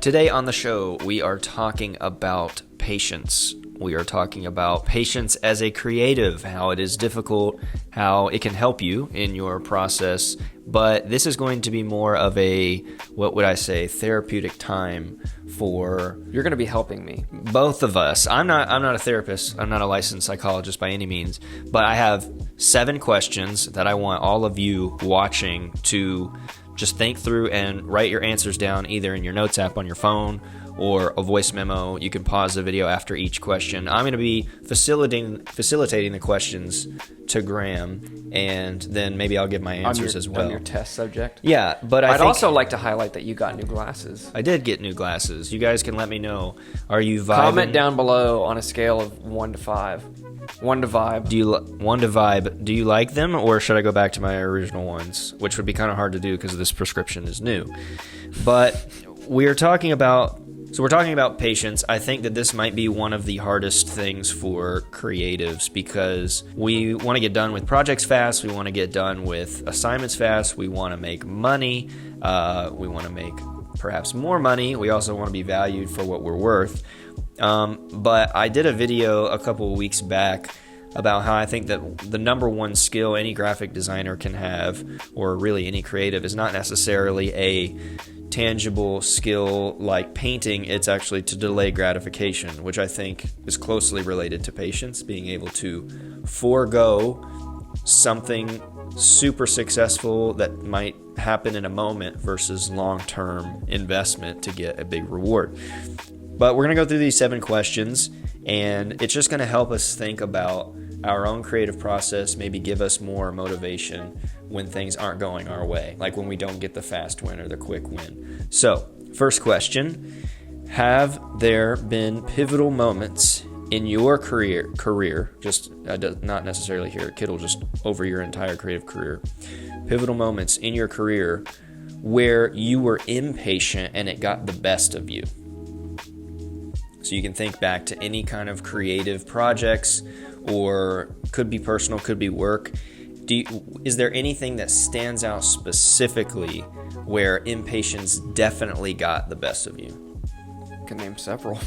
Today on the show, we are talking about patience. We are talking about patience as a creative, how it is difficult, how it can help you in your process. But this is going to be more of a, what would I say, therapeutic time for... You're going to be helping me. Both of us. I'm not a therapist. I'm not a licensed psychologist by any means. But I have 7 questions that I want all of you watching to just think through and write your answers down either in your notes app on your phone or a voice memo. You can pause the video after each question. I'm going to be facilitating the questions to Graham, and then maybe I'll give my answers as well. On your test subject? Yeah, but I'd also like to highlight that you got new glasses. I did get new glasses. You guys can let me know. Are you vibing? Comment down below on a scale of 1 to 5. 1 to vibe. 1 to vibe. Do you like them, or should I go back to my original ones, which would be kind of hard to do because this prescription is new. But we're talking about patience. I think that this might be one of the hardest things for creatives because we want to get done with projects fast. We want to get done with assignments fast. We want to make money. We want to make perhaps more money. We also want to be valued for what we're worth. But I did a video a couple of weeks back about how I think that the number one skill any graphic designer can have, or really any creative, is not necessarily a tangible skill like painting. It's actually to delay gratification, which I think is closely related to patience, being able to forego something super successful that might happen in a moment versus long-term investment to get a big reward. But we're going to go through these 7 questions, and it's just going to help us think about our own creative process, maybe give us more motivation when things aren't going our way, like when we don't get the fast win or the quick win. So, first question, have there been pivotal moments in your career, just not necessarily here at Kittl, just over your entire creative career, pivotal moments in your career where you were impatient and it got the best of you? So you can think back to any kind of creative projects, or could be personal, could be work. Is there anything that stands out specifically where impatience definitely got the best of you? I can name several.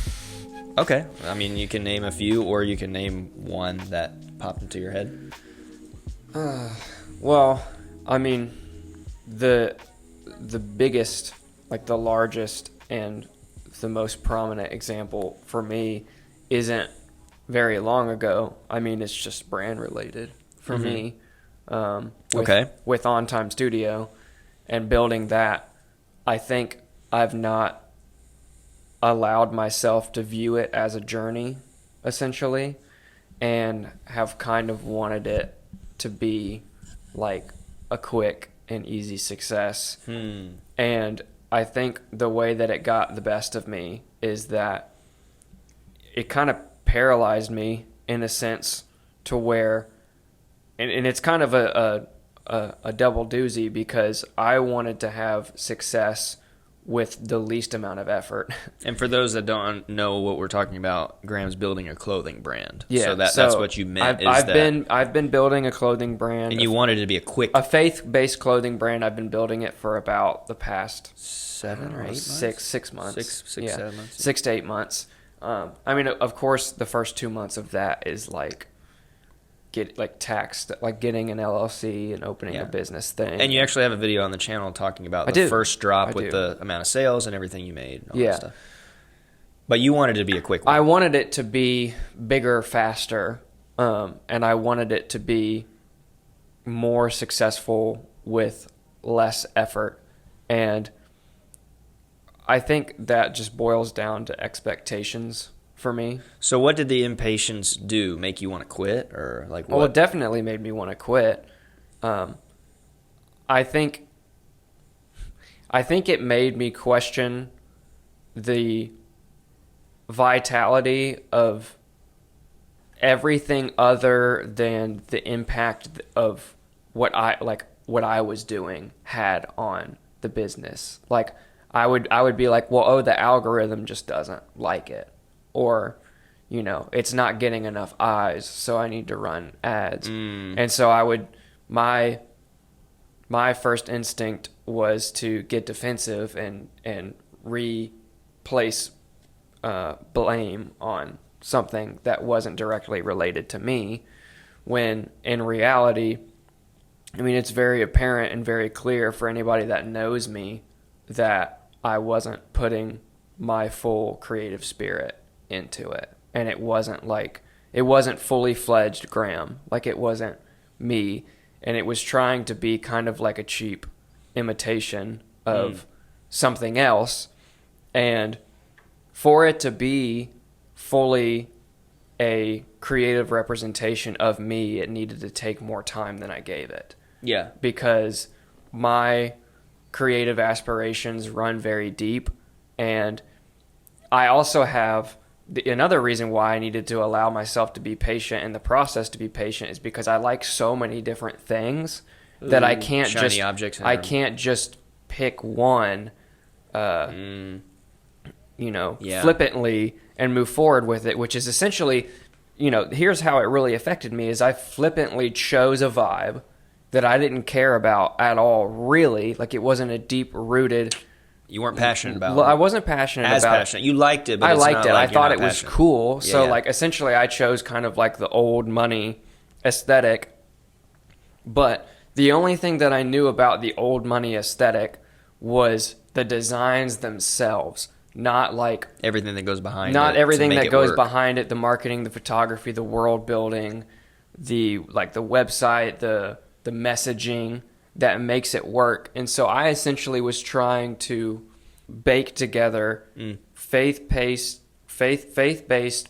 Okay. I mean, you can name a few, or you can name one that popped into your head. Well, I mean, the biggest, like the largest and the most prominent example for me isn't very long ago. I mean, it's just brand related for me. With On Time Studio and building that, I think I've not allowed myself to view it as a journey, essentially, and have kind of wanted it to be like a quick and easy success. And I think the way that it got the best of me is that it kind of paralyzed me in a sense to where, and it's kind of a double doozy, because I wanted to have success with the least amount of effort. And for those that don't know what we're talking about, Graham's building a clothing brand. Yeah, so that's what you meant. I've been building a clothing brand, and you wanted it to be a faith-based clothing brand. I've been building it for about the past 7 or 8 months? 6 months. 7 months. 6 to 8 months. I mean, of course, the first 2 months of that is like taxed, like getting an LLC and opening a business thing. And you actually have a video on the channel talking about the first drop with the amount of sales and everything you made. And all that stuff. But you wanted it to be a quick one. I wanted it to be bigger, faster, and I wanted it to be more successful with less effort. And I think that just boils down to expectations for me. So what did the impatience do? Make you want to quit, or like what? Well, it definitely made me want to quit. I think it made me question the vitality of everything other than the impact of what I was doing had on the business. Like I would be like, well, the algorithm just doesn't like it, or it's not getting enough eyes, so I need to run ads. And so my my first instinct was to get defensive and replace blame on something that wasn't directly related to me, when in reality, I mean, it's very apparent and very clear for anybody that knows me that I wasn't putting my full creative spirit into it. And it wasn't fully fledged Graham. Like, it wasn't me. And it was trying to be kind of like a cheap imitation of something else. And for it to be fully a creative representation of me, it needed to take more time than I gave it. Yeah. Because my creative aspirations run very deep. And I also have another reason why I needed to allow myself to be patient in the process to be patient is because I like so many different things that I can't shiny objects. I can't just pick one, flippantly and move forward with it, which is essentially, here's how it really affected me is I flippantly chose a vibe that I didn't care about at all, really. Like, it wasn't a deep-rooted... You weren't passionate about it. I wasn't passionate about it. As passionate. You liked it, but I liked it. Like I thought it was cool. Yeah, so, yeah. like, essentially, I chose kind of like the old money aesthetic. But the only thing that I knew about the old money aesthetic was the designs themselves. Not like... everything that goes behind it. Not everything that goes work. behind it. The marketing, the photography, the world building, the website, the messaging that makes it work. And so I essentially was trying to bake together faith-based,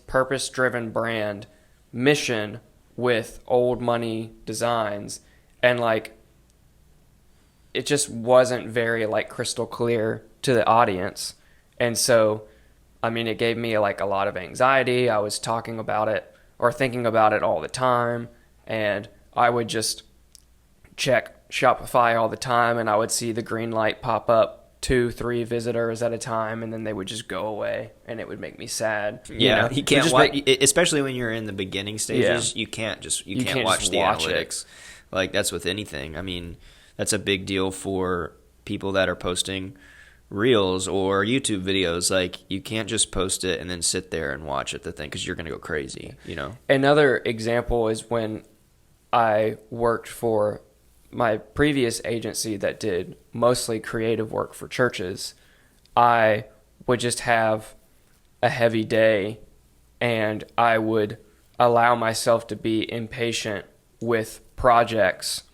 purpose-driven brand mission with old money designs. And like, it just wasn't very like crystal clear to the audience. And so, I mean, it gave me like a lot of anxiety. I was talking about it or thinking about it all the time. And I would just check Shopify all the time, and I would see the green light pop up, 2-3 visitors at a time, and then they would just go away, and it would make me sad. Yeah, you can't watch, especially when you're in the beginning stages. Yeah. You can't watch the analytics. Like, that's with anything. I mean, that's a big deal for people that are posting reels or YouTube videos. Like, you can't just post it and then sit there and watch it, because you're going to go crazy. Another example is when I worked for my previous agency that did mostly creative work for churches. I would just have a heavy day, and I would allow myself to be impatient with projects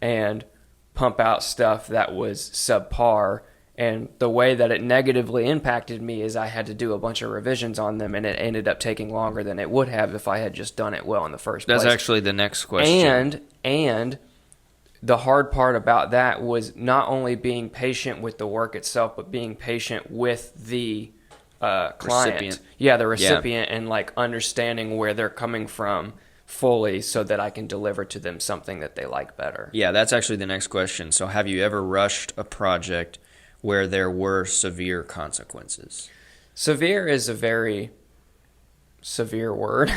and pump out stuff that was subpar. And the way that it negatively impacted me is I had to do a bunch of revisions on them, and it ended up taking longer than it would have if I had just done it well in the first place. That's actually the next question. And the hard part about that was not only being patient with the work itself, but being patient with the client. Recipient. Yeah, the recipient, and like understanding where they're coming from fully so that I can deliver to them something that they like better. Yeah, that's actually the next question. So have you ever rushed a project where there were severe consequences? Severe is a very severe word.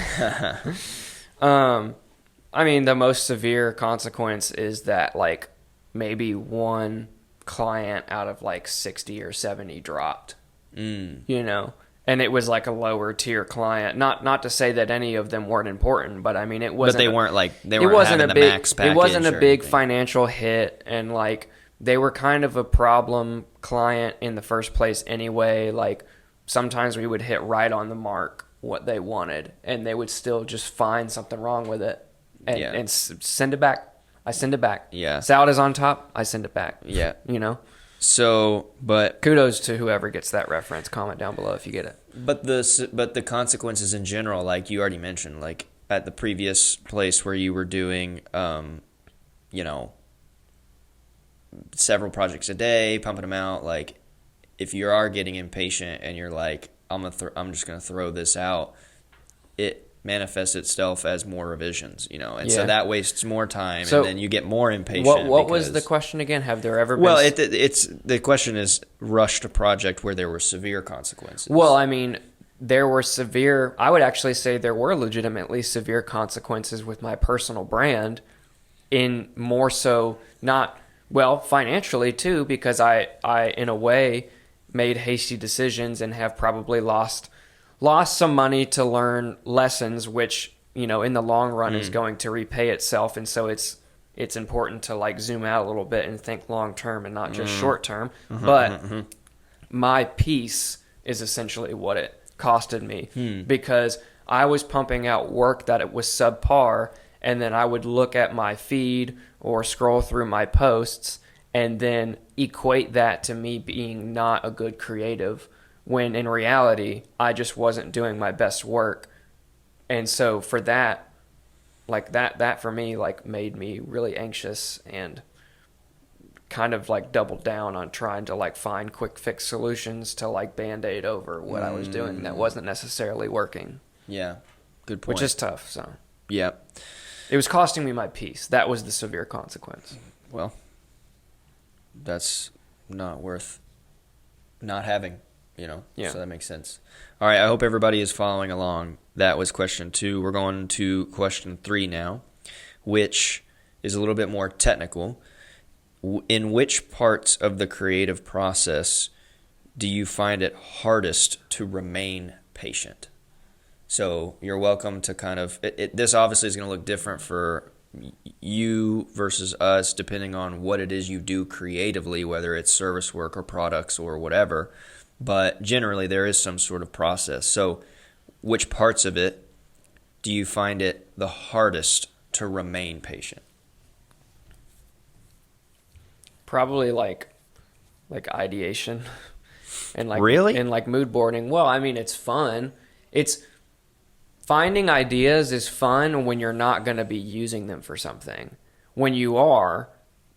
I mean, the most severe consequence is that like maybe one client out of like 60 or 70 dropped, and it was like a lower tier client. Not to say that any of them weren't important, but I mean, it wasn't. But they weren't having the max package. It wasn't a big anything. Financial hit, and like they were kind of a problem client in the first place anyway. Like sometimes we would hit right on the mark what they wanted, and they would still just find something wrong with it. And send it back. I send it back. Yeah. Salad is on top. I send it back. Yeah. So, but kudos to whoever gets that reference. Comment down below if you get it. But the consequences in general, like you already mentioned, like at the previous place where you were doing, several projects a day, pumping them out. Like, if you are getting impatient and you're like, I'm just gonna throw this out, it manifests itself as more revisions, so that wastes more time, and then you get more impatient. What was the question again? Have there ever been... Well, it's the question is rushed a project where there were severe consequences. Well, I mean, I would actually say there were legitimately severe consequences with my personal brand, in more so not Well, financially too, because I in a way made hasty decisions and have probably lost some money to learn lessons, which, you know, in the long run is going to repay itself. And so it's important to like zoom out a little bit and think long term and not just short term. But my peace is essentially what it costed me, because I was pumping out work that it was subpar, and then I would look at my feed or scroll through my posts and then equate that to me being not a good creative, when in reality I just wasn't doing my best work. And so for that, like that for me like made me really anxious, and kind of like doubled down on trying to like find quick fix solutions to like band-aid over what I was doing that wasn't necessarily working. Yeah, good point. Which is tough. So yeah, it was costing me my peace. That was the severe consequence. Well, that's not worth not having, you know. Yeah. So that makes sense. All right, I hope everybody is following along. That was question 2. We're going to question 3 now, which is a little bit more technical. In which parts of the creative process do you find it hardest to remain patient? So you're welcome to kind of, this obviously is going to look different for you versus us, depending on what it is you do creatively, whether it's service work or products or whatever. But generally, there is some sort of process. So which parts of it do you find it the hardest to remain patient? Probably like ideation and like Really? and like mood boarding. Well, I mean, it's fun. It's finding ideas is fun when you're not going to be using them for something. When you are,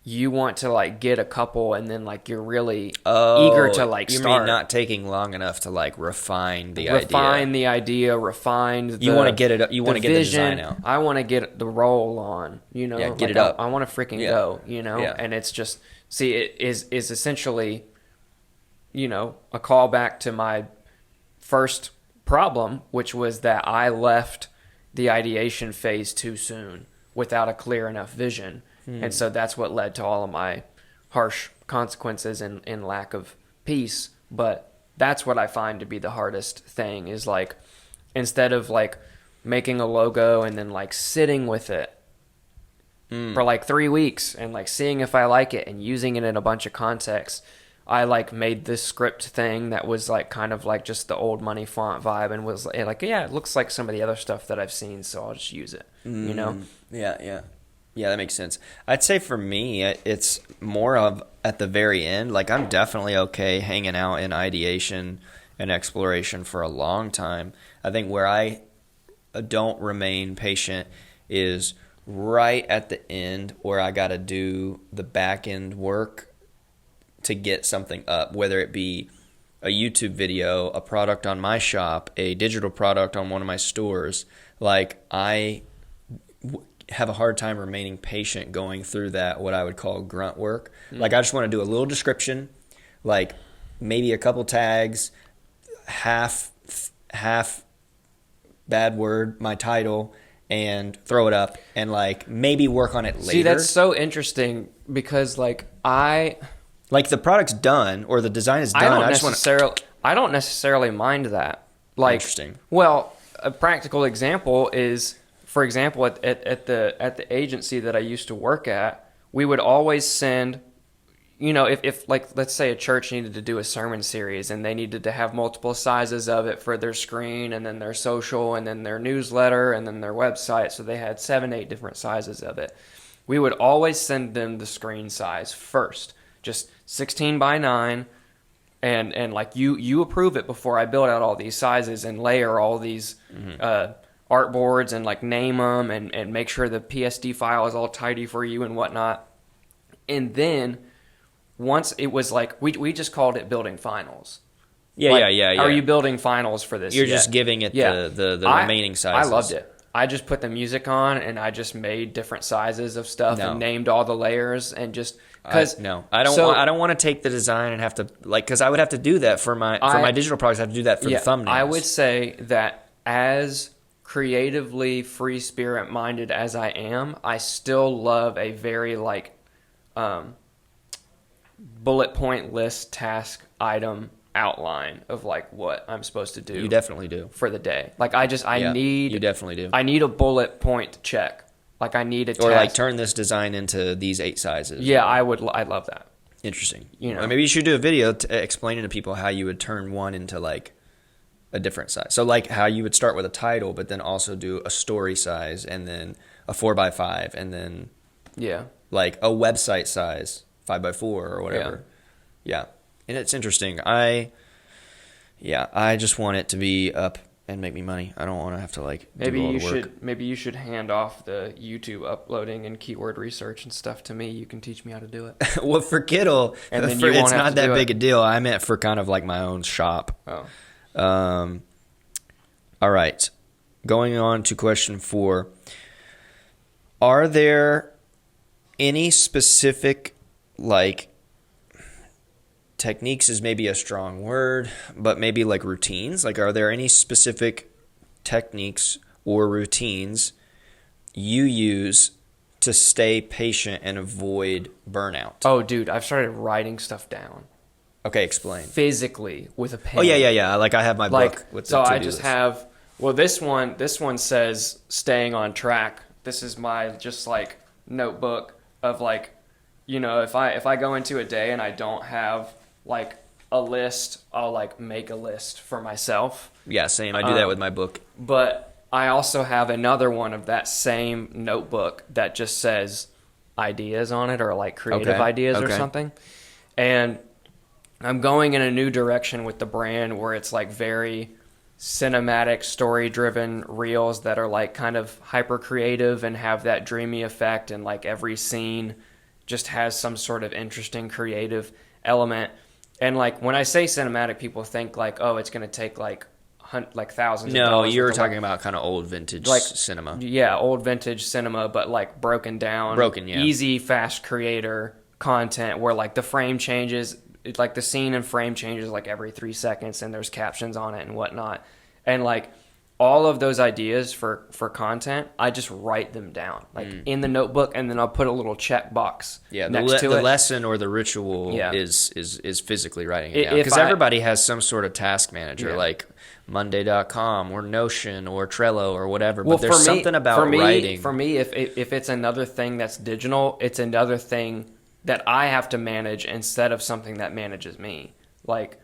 you want to like get a couple, and then like you're really eager to like you start. mean not taking long enough to like refine the idea, refine the you want to get it. You want to get the design out. I want to get the roll on. You know, Yeah, get it up. I want to freaking go. You know, and it's just it is essentially, you know, a callback to my first problem, which was that I left the ideation phase too soon without a clear enough vision. And so that's what led to all of my harsh consequences and lack of peace. But that's what I find to be the hardest thing, is like, instead of like making a logo and then like sitting with it for like 3 weeks and like seeing if I like it and using it in a bunch of contexts, I like made this script thing that was like kind of like just the old money font vibe, and was like, yeah, it looks like some of the other stuff that I've seen, so I'll just use it. You know? Yeah, that makes sense. I'd say for me, it's more of at the very end. Like, I'm definitely okay hanging out in ideation and exploration for a long time. I think where I don't remain patient is right at the end, where I got to do the back end work to get something up, whether it be a YouTube video, a product on my shop, a digital product on one of my stores. Like, I have a hard time remaining patient going through that, what I would call grunt work. Like, I just want to do a little description, like maybe a couple tags, half bad word, my title, and throw it up, and like maybe work on it later. See, that's so interesting, because like the product's done or the design is done. I don't necessarily mind that. Like, interesting. Well, a practical example is, for example, at the agency that I used to work at, we would always send, you know, if like, let's say a church needed to do a sermon series and they needed to have multiple sizes of it for their screen and then their social and then their newsletter and then their website. So they had 7-8 different sizes of it. We would always send them the screen size first, just 16 by 9. And like you approve it before I build out all these sizes and layer all these, artboards and like name them and make sure the PSD file is all tidy for you and whatnot. And then once it was like, we just called it building finals. Yeah. Are you building finals for this? You're just giving it the remaining sizes. I loved it. I just put the music on and I just made different sizes of stuff and named all the layers, and just because I don't want to take the design and have to, like, because I would have to do that for my digital products. I have to do that for the thumbnails. I would say that as creatively free spirit minded as I am, I still love a very like bullet point list task item outline of like what I'm supposed to do. You definitely do. For the day. Like I need. You definitely do. I need a bullet point to check. Like I need a task. Or like turn this design into these 8 sizes. Yeah, I love that. Interesting. You know, or maybe you should do a video explaining to people how you would turn one into like a different size. So like how you would start with a title, but then also do a story size and then a 4x5 and then like a website size 5x4 or whatever. Yeah. And it's interesting. I just want it to be up and make me money. I don't want to have to like do all the work. Maybe you should hand off the YouTube uploading and keyword research and stuff to me. You can teach me how to do it. Well, for Kittl, and then it's not that big a deal. I meant for kind of like my own shop. Oh. All right. Going on to question 4. Are there any specific, like, techniques is maybe a strong word, but maybe like routines? Like, are there any specific techniques or routines you use to stay patient and avoid burnout? Oh, dude, I've started writing stuff down. Okay, explain. Physically with a pen. Oh, yeah. Like I have my book with the so I to-do just list. have, well, this one says staying on track. This is my just like notebook of like, you know, if I go into a day and I don't have like a list, I'll like make a list for myself. Yeah, same. I do that with my book. But I also have another one of that same notebook that just says ideas on it or like creative ideas or something. And I'm going in a new direction with the brand where it's like very cinematic, story-driven reels that are like kind of hyper creative and have that dreamy effect, and like every scene just has some sort of interesting creative element. And like when I say cinematic, people think like, oh, it's going to take like thousands of dollars. No, you're talking about kind of old vintage cinema. Yeah, old vintage cinema, but like broken down. Easy, fast creator content where like the frame changes, it's like the scene and frame changes like every 3 seconds and there's captions on it and whatnot. And like all of those ideas for content, I just write them down like in the notebook, and then I'll put a little check box next to it. The lesson or the ritual is physically writing it down. Because everybody has some sort of task manager like Monday.com or Notion or Trello or whatever. But there's something about writing. For me, if it's another thing that's digital, it's another thing that I have to manage instead of something that manages me. Like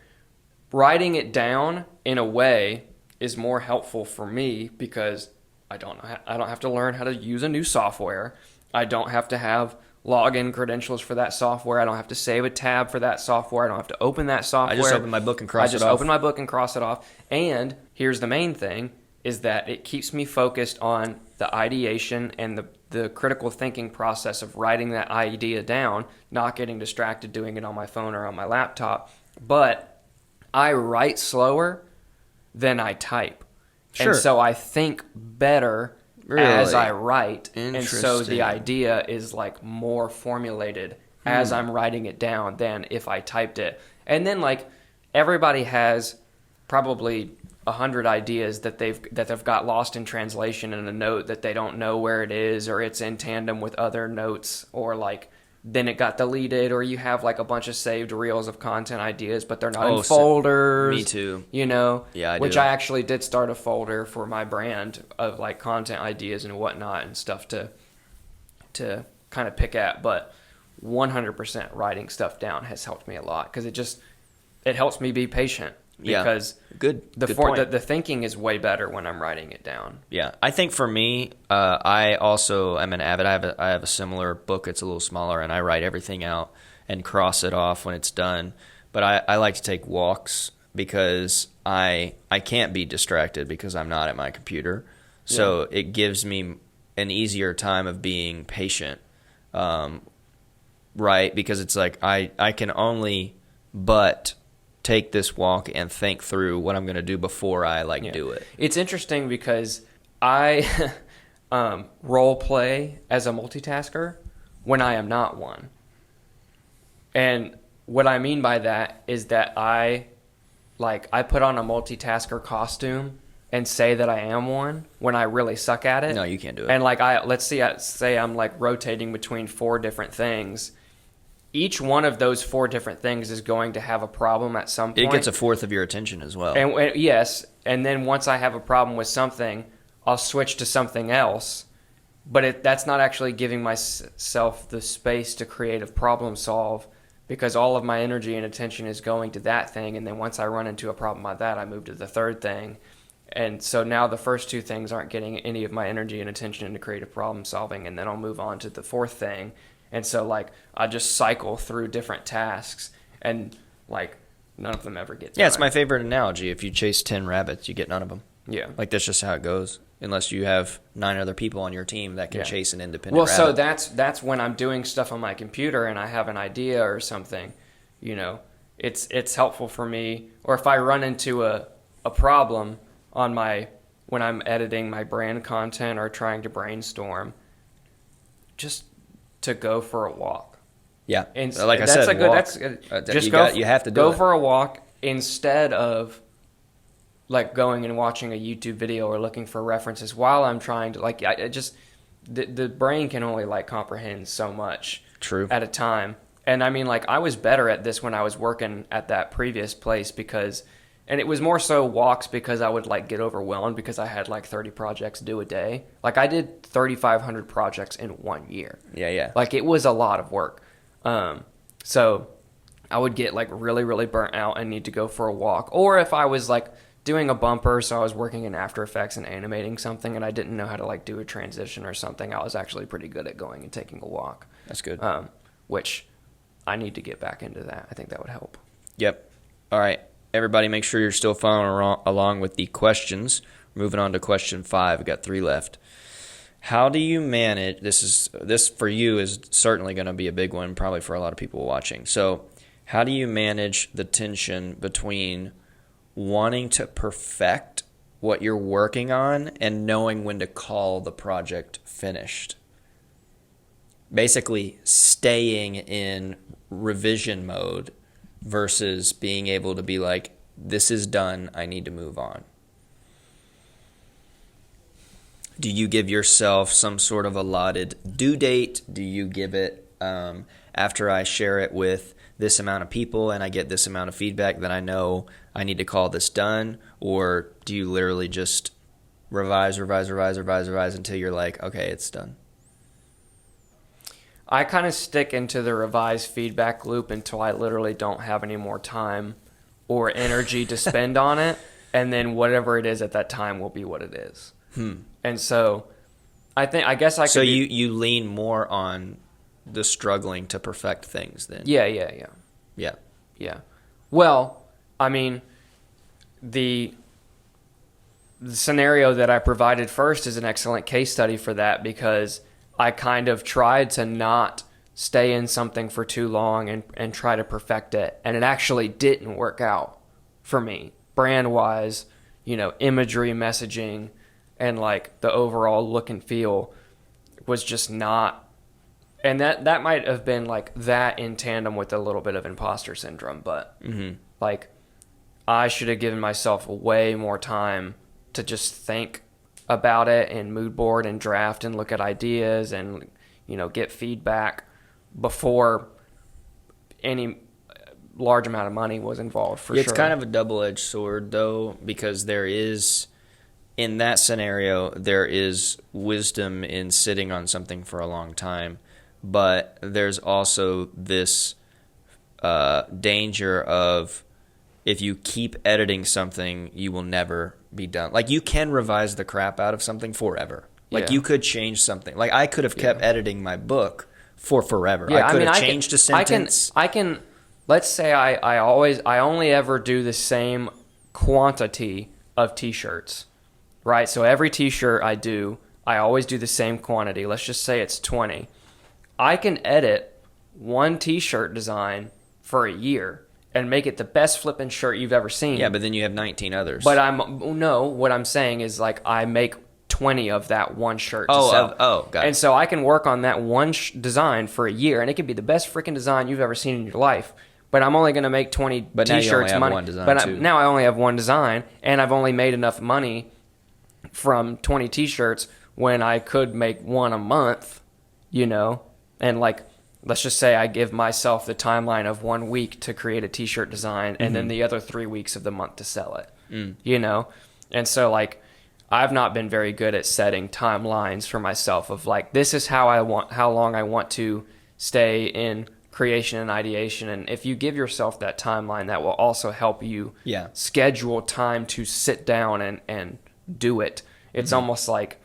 writing it down in a way is more helpful for me because I don't have to learn how to use a new software. I don't have to have login credentials for that software. I don't have to save a tab for that software. I don't have to open that software. I just open my book and cross it off. And here's the main thing is that it keeps me focused on the ideation and the critical thinking process of writing that idea down, not getting distracted doing it on my phone or on my laptop. But I write slower than I type. Sure. And so I think better as I write. And so the idea is like more formulated as I'm writing it down than if I typed it. And then like everybody has probably 100 ideas that they've got lost in translation in a note that they don't know where it is, or it's in tandem with other notes, or like then it got deleted, or you have like a bunch of saved reels of content ideas, but they're not in folders. Me too. You know? Yeah, I actually did start a folder for my brand of like content ideas and whatnot and stuff to kind of pick at. But 100% writing stuff down has helped me a lot because it helps me be patient. Because the thinking is way better when I'm writing it down. Yeah, I think for me, I also am an avid. I have a similar book. It's a little smaller, and I write everything out and cross it off when it's done. But I like to take walks because I can't be distracted because I'm not at my computer. So it gives me an easier time of being patient, right? Because it's like I can only take this walk and think through what I'm going to do before I do it. It's interesting because I role play as a multitasker when I am not one. And what I mean by that is that I put on a multitasker costume and say that I am one when I really suck at it. No, you can't do it. And say I'm like rotating between 4 different things. each one of those 4 different things is going to have a problem at some point. It gets a fourth of your attention as well. And yes, and then once I have a problem with something, I'll switch to something else. But that's not actually giving myself the space to creative problem solve, because all of my energy and attention is going to that thing. And then once I run into a problem like that, I move to the third thing. And so now the first 2 things aren't getting any of my energy and attention into creative problem solving. And then I'll move on to the fourth thing. And so like I just cycle through different tasks, and like none of them ever get done. Yeah, it's my favorite analogy. If you chase 10 rabbits, you get none of them. Yeah. Like that's just how it goes. Unless you have 9 other people on your team that can chase an independent Well, rabbit. so that's when I'm doing stuff on my computer and I have an idea or something, it's helpful for me. Or if I run into a problem on when I'm editing my brand content or trying to brainstorm, just to go for a walk. Yeah. And like I said, you have to go for a walk instead of like going and watching a YouTube video or looking for references while I'm trying to the brain can only like comprehend so much at a time. And I mean, like I was better at this when I was working at that previous place and it was more so walks because I would like get overwhelmed because I had like 30 projects due a day. Like I did 3,500 projects in 1 year. Yeah. Like it was a lot of work. So I would get like really, really burnt out and need to go for a walk. Or if I was like doing a bumper, so I was working in After Effects and animating something and I didn't know how to like do a transition or something, I was actually pretty good at going and taking a walk. That's good. Which I need to get back into that. I think that would help. Yep. All right. Everybody make sure you're still following along with the questions. Moving on to question 5. We've got 3 left. How do you manage, this for you is certainly going to be a big one, probably for a lot of people watching. So how do you manage the tension between wanting to perfect what you're working on and knowing when to call the project finished? Basically staying in revision mode versus being able to be like, this is done, I need to move on. Do you give yourself some sort of allotted due date? Do you give it after I share it with this amount of people and I get this amount of feedback that I know I need to call this done? Or do you literally just revise until you're like, okay, it's done? I kind of stick into the revise feedback loop until I literally don't have any more time or energy to spend on it. And then whatever it is at that time will be what it is. And so I guess I could. So you lean more on the struggling to perfect things then? Yeah. Well, I mean, the scenario that I provided first is an excellent case study for that, because I kind of tried to not stay in something for too long and try to perfect it. And it actually didn't work out for me, brand-wise, imagery, messaging, and like the overall look and feel was just not. And that might have been like that in tandem with a little bit of imposter syndrome. But like I should have given myself way more time to just think about it and mood board and draft and look at ideas and, get feedback before any large amount of money was involved for sure. It's kind of a double-edged sword though, because in that scenario, there is wisdom in sitting on something for a long time, but there's also this danger of if you keep editing something, you will never be done. Like you can revise the crap out of something forever. Like you could change something. Like I could have kept editing my book for forever. Yeah, I could have changed a sentence. I can. Let's say I only ever do the same quantity of T-shirts, right? So every T-shirt I always do the same quantity. Let's just say it's 20. I can edit one T-shirt design for a year and make it the best flipping shirt you've ever seen. Yeah, but then you have 19 others. But what I'm saying is like I make 20 of that one shirt to sell. Got it. And so I can work on that one design for a year, and it could be the best freaking design you've ever seen in your life. But I'm only going to make 20 but T-shirts. Now you only have one design too. Now I only have one design, and I've only made enough money from 20 T-shirts when I could make one a month, and like let's just say I give myself the timeline of 1 week to create a t-shirt design and then the other 3 weeks of the month to sell it, you know? And so like, I've not been very good at setting timelines for myself of like, this is how long I want to stay in creation and ideation. And if you give yourself that timeline, that will also help you schedule time to sit down and do it. It's almost like,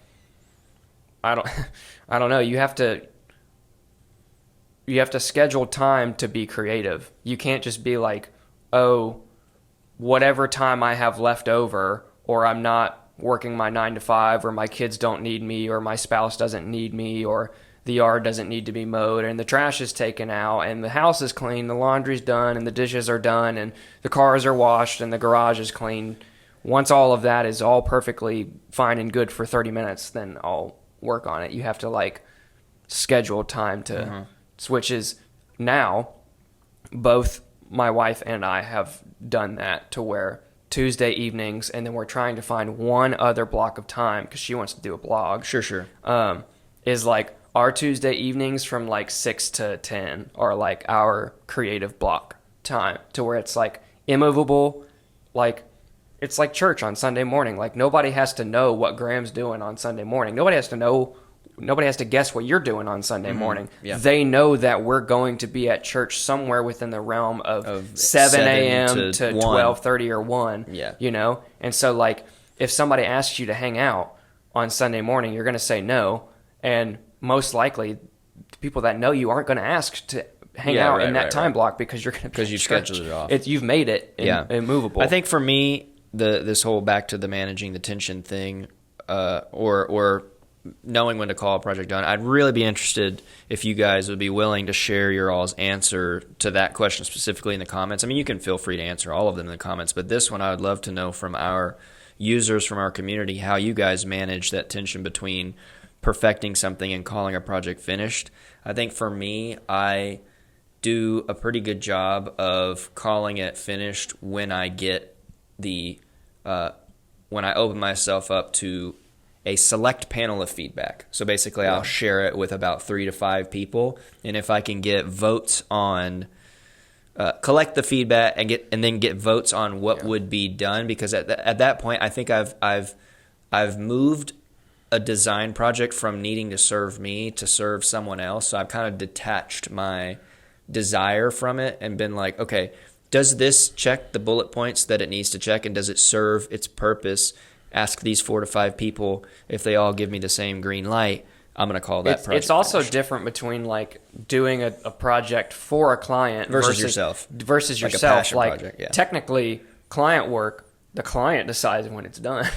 I don't know. You have to schedule time to be creative. You can't just be like, oh, whatever time I have left over, or I'm not working my 9 to 5, or my kids don't need me, or my spouse doesn't need me, or the yard doesn't need to be mowed, and the trash is taken out, and the house is clean, the laundry's done, and the dishes are done, and the cars are washed, and the garage is clean. Once all of that is all perfectly fine and good for 30 minutes, then I'll work on it. You have to like schedule time to switches. Now, both my wife and I have done that to where Tuesday evenings, and then we're trying to find one other block of time because she wants to do a blog. Sure. Is like our Tuesday evenings from like 6 to 10 are like our creative block time, to where it's like immovable. Like, it's like church on Sunday morning. Like, nobody has to know what Graham's doing on Sunday morning. Nobody has to guess what you're doing on Sunday morning. Yeah. They know that we're going to be at church somewhere within the realm of 7 a.m. to 12:30 or 1. Yeah. You know? And so, like, if somebody asks you to hang out on Sunday morning, you're going to say no. And most likely, the people that know you aren't going to ask to hang out in that time block because you're going to be because you've scheduled it off. You've made it immovable. I think for me, this whole back to the managing the tension thing, or knowing when to call a project done, I'd really be interested if you guys would be willing to share your all's answer to that question specifically in the comments. I mean, you can feel free to answer all of them in the comments, but this one I would love to know from our users, from our community, how you guys manage that tension between perfecting something and calling a project finished. I think for me, I do a pretty good job of calling it finished when I get when I open myself up to a select panel of feedback. So basically, I'll share it with about 3 to 5 people, and if I can get votes on, collect the feedback and then get votes on what would be done, because at that point, I think I've moved a design project from needing to serve me to serve someone else. So I've kind of detached my desire from it and been like, okay, does this check the bullet points that it needs to check, and does it serve its purpose? Ask these 4 to 5 people. If they all give me the same green light, I'm going to call that project It's also finished. different between like doing a project for a client versus yourself. Versus like yourself. A passion project, technically, client work, the client decides when it's done.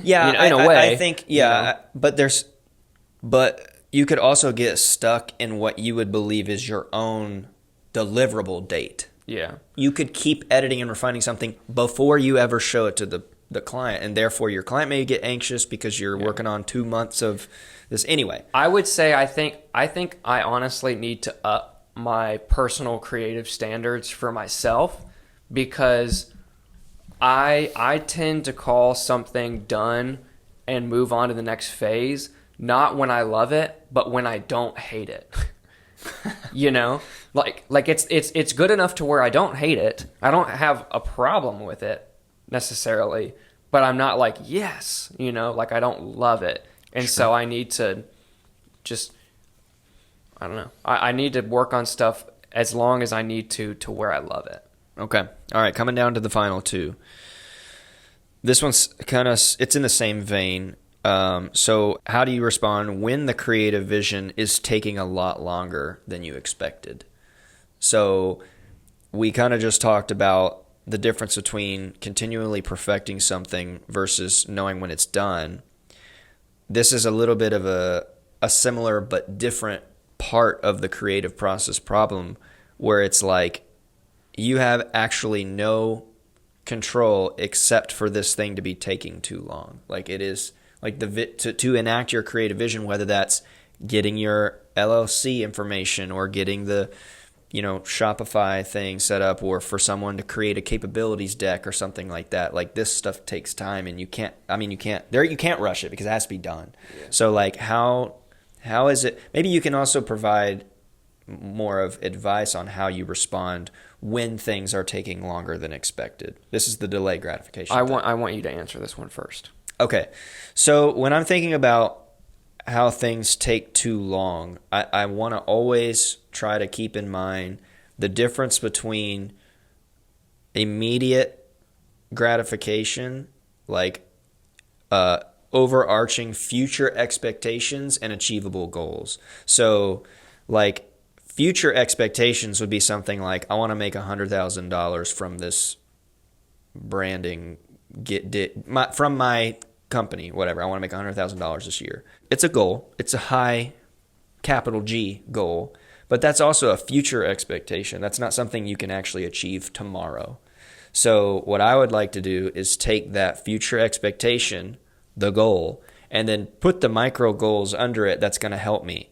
Yeah, in a way. I think, but you could also get stuck in what you would believe is your own deliverable date. Yeah. You could keep editing and refining something before you ever show it to the client, and therefore your client may get anxious because you're working on 2 months of this anyway. I would say I think I honestly need to up my personal creative standards for myself, because I tend to call something done and move on to the next phase, not when I love it, but when I don't hate it. You know? Like it's good enough to where I don't hate it. I don't have a problem with it necessarily, but I'm not like, yes, you know, like I don't love it. And so I need to just, I don't know. I need to work on stuff as long as I need to where I love it. Okay. All right. Coming down to the final 2. This one's kind of, it's in the same vein. So how do you respond when the creative vision is taking a lot longer than you expected? So we kind of just talked about the difference between continually perfecting something versus knowing when it's done. This is a little bit of a similar but different part of the creative process problem, where it's like you have actually no control except for this thing to be taking too long. Like it is like to enact your creative vision, whether that's getting your LLC information or getting the Shopify thing set up, or for someone to create a capabilities deck or something like that. Like this stuff takes time, and you can't rush it because it has to be done. Yeah. So like how is it, maybe you can also provide more of advice on how you respond when things are taking longer than expected. This is the delay gratification. I want you to answer this one first. Okay. So when I'm thinking about how things take too long, I want to always try to keep in mind the difference between immediate gratification, like overarching future expectations, and achievable goals. So like future expectations would be something like, I want to make $100,000 from this branding from my company, whatever. I want to make $100,000 this year. It's a goal. It's a high capital G goal, but that's also a future expectation. That's not something you can actually achieve tomorrow. So what I would like to do is take that future expectation, the goal, and then put the micro goals under it that's going to help me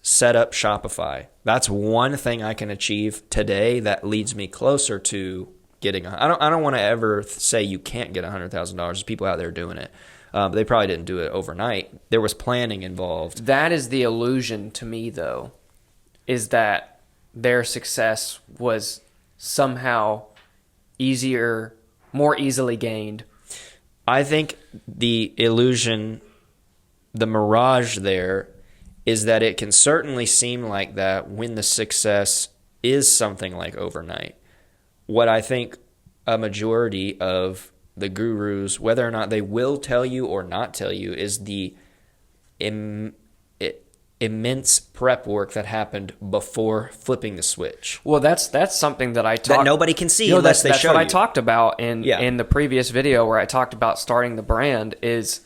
set up Shopify. That's one thing I can achieve today that leads me closer to getting. I don't want to ever say you can't get $100,000. There's people out there doing it. They probably didn't do it overnight. There was planning involved. That is the illusion to me, though, is that their success was somehow easier, more easily gained. I think the illusion, the mirage there, is that it can certainly seem like that when the success is something like overnight. What I think a majority of the gurus, whether or not they will tell you or not tell you, is the immense prep work that happened before flipping the switch. Well, that's something that that nobody can see unless they show you. That's what I talked about in the previous video where I talked about starting the brand. Is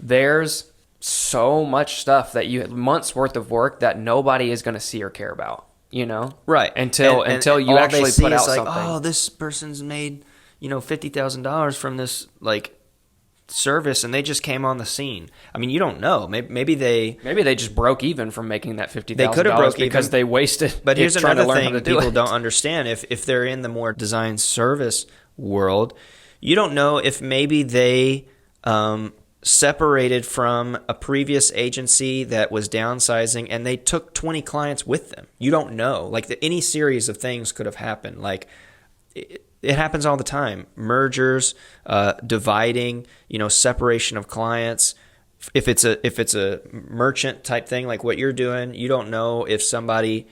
there's so much stuff that months worth of work that nobody is going to see or care about, right? Until you actually put out something. Oh, this person's made $50,000 from this service, and they just came on the scene. I mean, you don't know. Maybe they just broke even from making that $50,000. They could have broke because even. they wasted. But here's another thing people do don't understand: if they're in the more design service world, you don't know if maybe they separated from a previous agency that was downsizing, and they took 20 clients with them. You don't know. Any series of things could have happened. It happens all the time. Mergers, dividing, separation of clients. If it's a merchant type thing like what you're doing, you don't know if somebody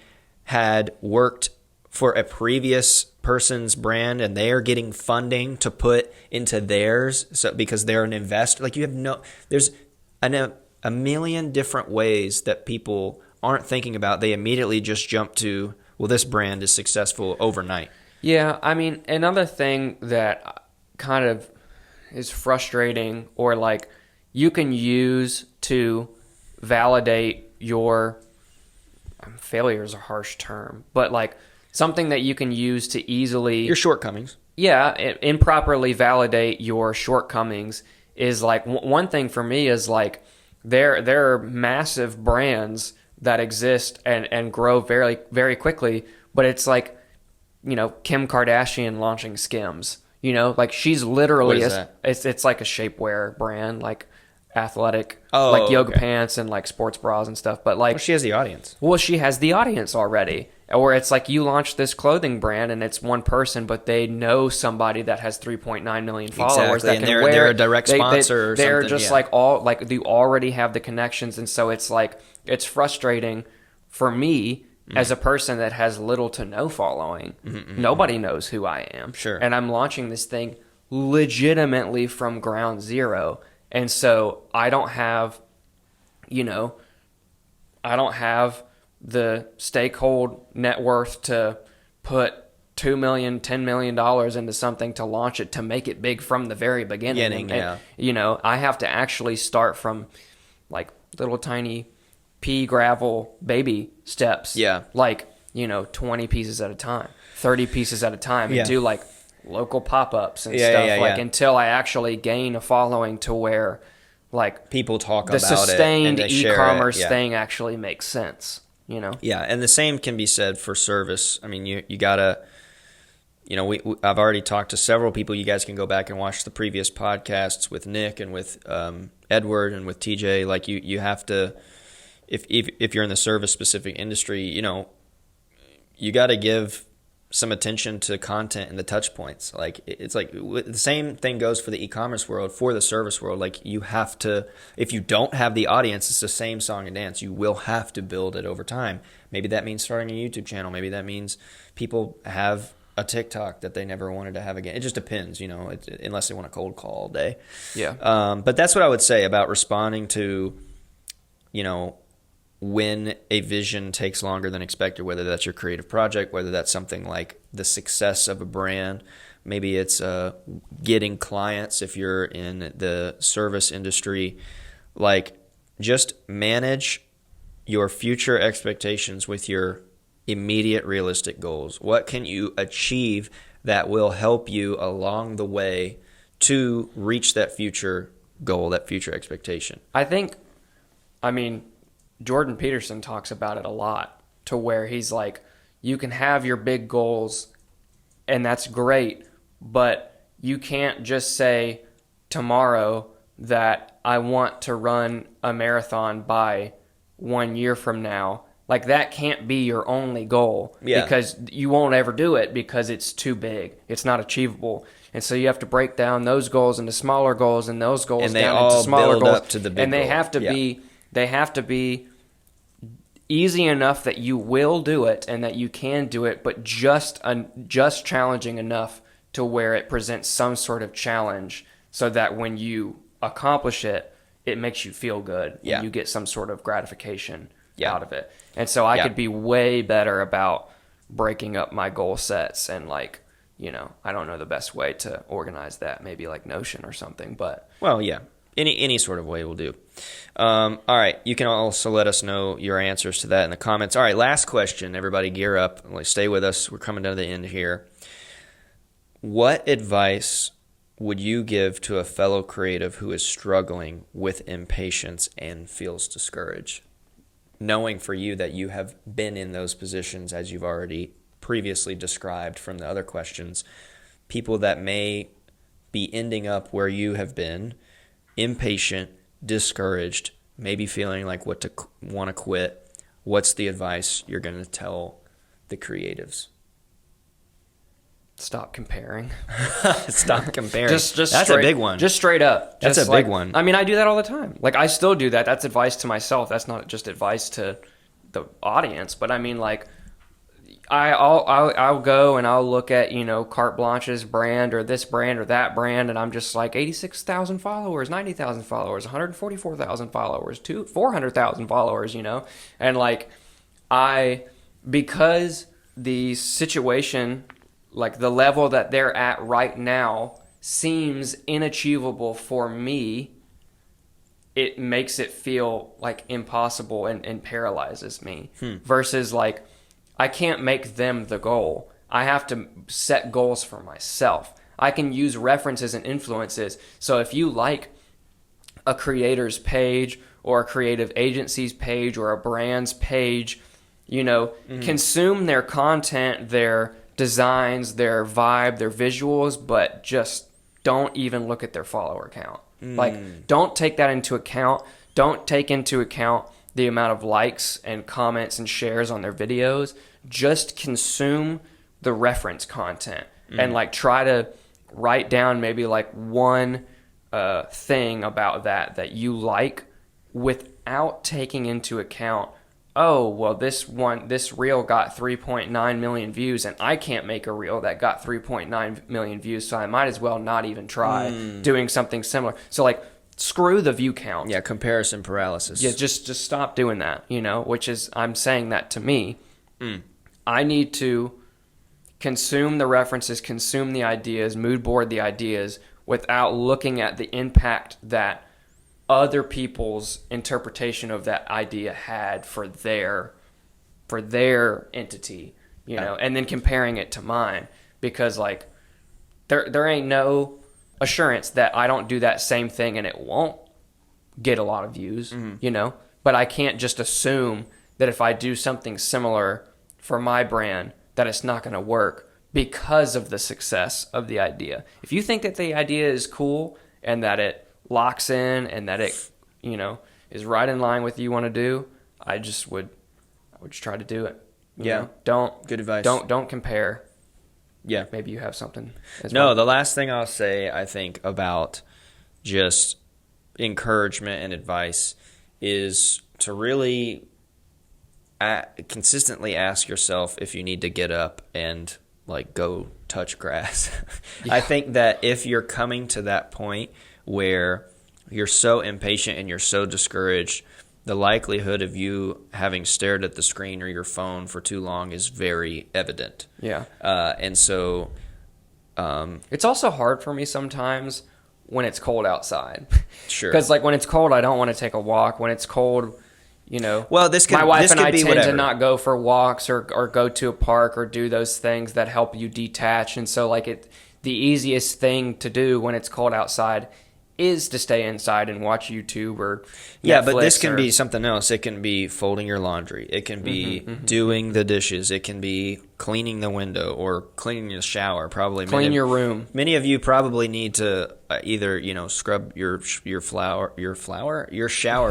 had worked for a previous person's brand and they are getting funding to put into theirs, so because they're an investor. There's a million different ways that people aren't thinking about. They immediately just jump to, well, this brand is successful overnight. Yeah, I mean, another thing that kind of is frustrating, or you can use to validate your failure is a harsh term, but something that you can use to easily your shortcomings. Yeah, improperly validate your shortcomings is one thing for me is there are massive brands that exist and grow very, very quickly, but it's Kim Kardashian launching Skims. She's literally it's like a shapewear brand, athletic, yoga pants and sports bras and stuff. But she has the audience. Well, she has the audience already. Or it's you launch this clothing brand and it's one person, but they know somebody that has 3.9 million followers that can wear. They're a direct sponsor. Or they're something. just you already have the connections, and so it's it's frustrating for me. As a person that has little to no following, nobody knows who I am. Sure. And I'm launching this thing legitimately from ground zero. And so I don't have, the stakeholder net worth to put $2 million, $10 million into something to launch it, to make it big from the very beginning. I have to actually start from little tiny pea gravel baby steps. Yeah. 20 pieces at a time, 30 pieces at a time, and do local pop-ups and stuff until I actually gain a following to where people talk about it. The sustained e-commerce thing actually makes sense, Yeah, and the same can be said for service. I mean, you gotta, I've already talked to several people. You guys can go back and watch the previous podcasts with Nick and with Edward and with TJ. You have to, if you're in the service specific industry, you got to give some attention to content and the touch points. Like it's like the same thing goes for the e-commerce world, for the service world. Like you have to, if you don't have the audience, it's the same song and dance. You will have to build it over time. Maybe that means starting a YouTube channel. Maybe that means people have a TikTok that they never wanted to have again. It just depends, unless they want a cold call all day. Yeah. But that's what I would say about responding to, when a vision takes longer than expected, whether that's your creative project, whether that's something like the success of a brand, maybe it's getting clients if you're in the service industry. Like, just manage your future expectations with your immediate realistic goals. What can you achieve that will help you along the way to reach that future goal, that future expectation? Jordan Peterson talks about it a lot, to where he's like, you can have your big goals and that's great, but you can't just say tomorrow that I want to run a marathon by 1 year from now. Like, that can't be your only goal, because you won't ever do it because it's too big. It's not achievable. And so you have to break down those goals into smaller goals, and those goals and they down all into smaller build goals. up to the big and they goal. have to be easy enough that you will do it and that you can do it, but just challenging enough to where it presents some sort of challenge, so that when you accomplish it, it makes you feel good. Yeah. And you get some sort of gratification out of it. And so I could be way better about breaking up my goal sets, and I don't know the best way to organize that, maybe like Notion or something, but any sort of way will do. All right, you can also let us know your answers to that in the comments. All right, last question. Everybody gear up. Stay with us. We're coming down to the end here. What advice would you give to a fellow creative who is struggling with impatience and feels discouraged? Knowing for you that you have been in those positions, as you've already previously described from the other questions, people that may be ending up where you have been, impatient, discouraged, maybe feeling like want to quit. What's the advice you're going to tell the creatives? Stop comparing. Stop comparing. Just That's a big one. Just straight up. That's a big one. I do that all the time. I still do that. That's advice to myself. That's not just advice to the audience. But I'll go and I'll look at, Carte Blanche's brand or this brand or that brand, and I'm just like 86,000 followers, 90,000 followers, 144,000 followers, 400,000 followers, and because the situation, the level that they're at right now, seems inachievable for me, it makes it feel impossible and paralyzes me. Versus I can't make them the goal. I have to set goals for myself. I can use references and influences. So if you like a creator's page or a creative agency's page or a brand's page, consume their content, their designs, their vibe, their visuals, but just don't even look at their follower count. Don't take that into account. Don't take into account the amount of likes and comments and shares on their videos. Just consume the reference content and try to write down maybe one thing about that you like, without taking into account, oh, well, this reel got 3.9 million views, and I can't make a reel that got 3.9 million views, so I might as well not even try doing something similar. So screw the view count. Yeah, comparison paralysis. Yeah, just stop doing that, which is, I'm saying that to me. I need to consume the references, consume the ideas, mood board the ideas, without looking at the impact that other people's interpretation of that idea had for their entity, and then comparing it to mine, because there ain't no assurance that I don't do that same thing and it won't get a lot of views, but I can't just assume that if I do something similar for my brand that it's not going to work because of the success of the idea. If you think that the idea is cool and that it locks in and that it, is right in line with what you want to do, I would just try to do it. You Yeah. know? Don't Good advice. Don't compare. Yeah. Maybe you have something as No, well. the last thing I'll say, I think, about just encouragement and advice is to really consistently ask yourself if you need to get up and like go touch grass. Yeah. I think that if you're coming to that point where you're so impatient and you're so discouraged, the likelihood of you having stared at the screen or your phone for too long is very evident. Yeah. And so It's also hard for me sometimes when it's cold outside. Sure. Because like when it's cold, I don't want to take a walk. When it's cold, you know. Well, this could, my wife this and could I be tend whatever. to not go for walks or go to a park or do those things that help you detach. And so like the easiest thing to do when it's cold outside is to stay inside and watch YouTube or Yeah, but this Netflix can or- be something else. It can be folding your laundry. It can be doing the dishes. It can be cleaning the window or cleaning the shower. Probably clean your room. Many of you probably need to either scrub your shower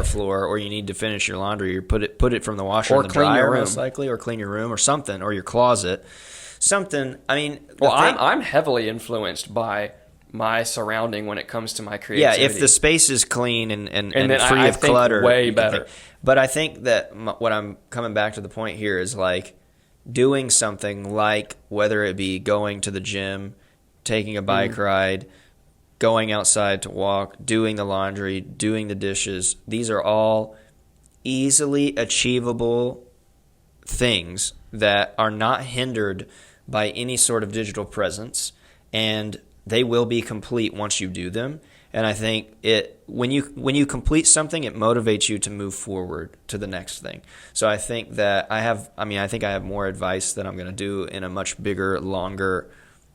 floor, or you need to finish your laundry or put it from the washer Or in the clean your dryer room. most likely, or clean your room or something, or your closet. Something. I mean, Well, I'm heavily influenced by my surrounding when it comes to my creativity. Yeah, if the space is clean and then free I of think clutter, way you can better. think. But I think that what I'm coming back to the point here is like doing something like whether it be going to the gym, taking a bike ride, going outside to walk, doing the laundry, doing the dishes. These are all easily achievable things that are not hindered by any sort of digital presence, and they will be complete once you do them. And I think when you complete something, it motivates you to move forward to the next thing. So I think that I think I have more advice that I'm going to do in a much bigger, longer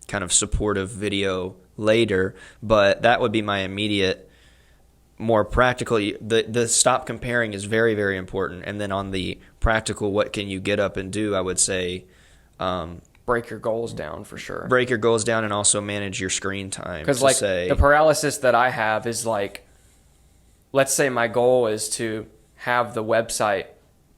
kind of supportive video later, but that would be my immediate, more practical. The stop comparing is very, very important. And then on the practical, what can you get up and do, I would say break your goals down for sure. break your goals down and also manage your screen time. Because like the paralysis that I have is like, let's say my goal is to have the website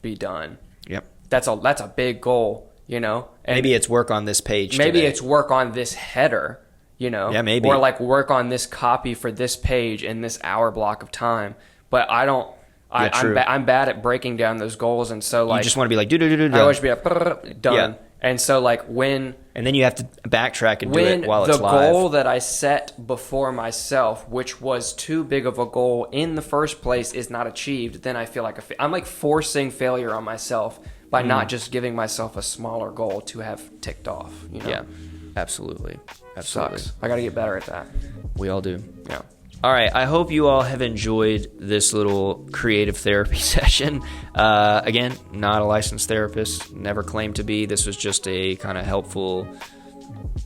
be done. Yep. That's a big goal, you know. And Maybe it's work on this page. maybe today. it's work on this header, you know. Yeah, maybe. Or like work on this copy for this page in this hour block of time. But I don't. true. I'm bad at breaking down those goals, and so like You just want to be like do. I always be like done. Yeah. And so like when And then you have to backtrack and do when it while the it's live. goal that I set before myself, which was too big of a goal in the first place, is not achieved, then I feel like I'm like forcing failure on myself by not just giving myself a smaller goal to have ticked off. You know? Yeah, absolutely. Absolutely. Sucks. I got to get better at that. We all do. Yeah. All right. I hope you all have enjoyed this little creative therapy session. Again, not a licensed therapist, never claimed to be. This was just a kind of helpful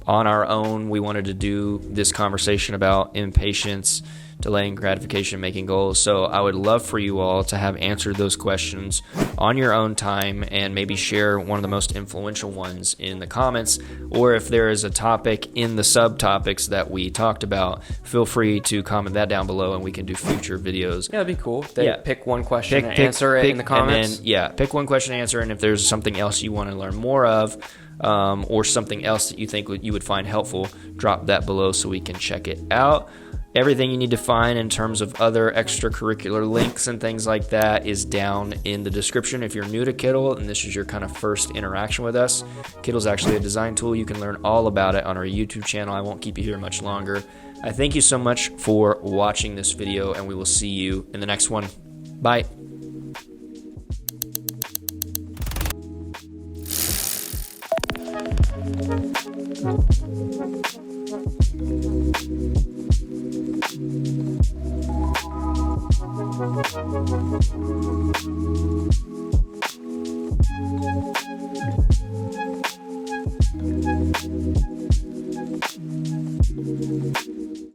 on our own. We wanted to do this conversation about impatience, delaying gratification, making goals. So I would love for you all to have answered those questions on your own time and maybe share one of the most influential ones in the comments. Or if there is a topic in the subtopics that we talked about, feel free to comment that down below and we can do future videos. Yeah, that'd be cool. They Yeah. pick one question and answer it in the comments. And then, pick one question and answer. And if there's something else you want to learn more of, or something else that you think you would find helpful, drop that below so we can check it out. Everything you need to find in terms of other extracurricular links and things like that is down in the description. If you're new to Kittl and this is your kind of first interaction with us, Kittl's actually a design tool. You can learn all about it on our YouTube channel. I won't keep you here much longer. I thank you so much for watching this video, and we will see you in the next one. Bye.